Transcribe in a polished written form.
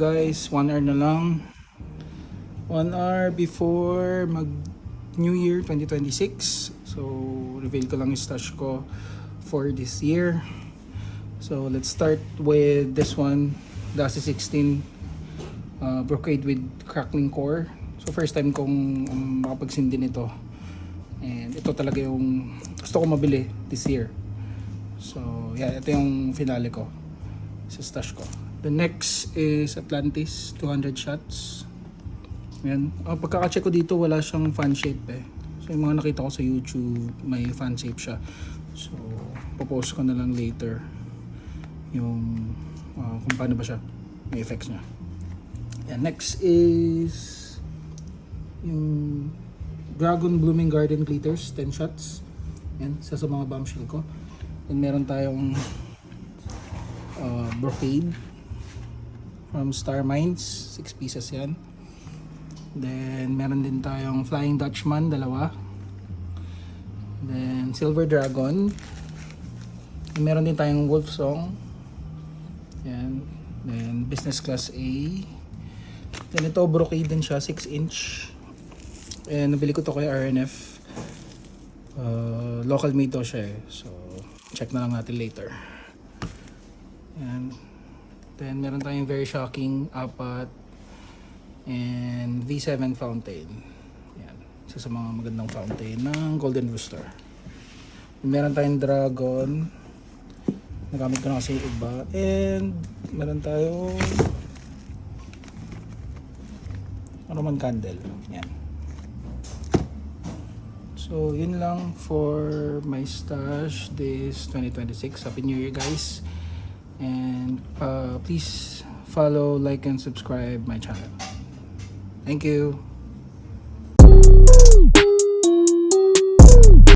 guys, 1 hour na lang. 1 hour before mag New Year 2026. So reveal ko lang yung stash ko for this year. So let's start with this one, the AC16 brocade with crackling core. So first time kong makapagsindi nito. And ito talaga yung gusto ko mabili this year. So yeah, ito yung finale ko sa stash ko. The next is Atlantis 200 shots. Yan. Pagkaka-check ko dito, wala siyang fan shape eh. So yung mga nakita ko sa YouTube, may fan shape siya. So popost ko na lang later yung kung paano ba siya, may effects niya. Yan. Next is yung Dragon Blooming Garden Glitters 10 shots. Yan, isa sa mga bombshell ko. Then meron tayong brocade from Star Mines, 6 pieces yan. Then meron din tayong Flying Dutchman, 2. Then Silver Dragon. Then, meron din tayong Wolf Song. Yan. Then Business Class A. Then ito brocade din siya, 6 inch. And nabili ko to kay RNF. Local made to siya eh. So check na lang natin later. Yan. Then meron tayong very shocking 4 and V7 fountain. Yan. Isa sa mga magandang fountain ng Golden Rooster. Meron tayong dragon. Nagamit ko na kasi iba. And meron tayong Roman candle. Yan. So yun lang for my stash this 2026. Happy New Year guys. And please follow, like, and subscribe my channel. Thank you.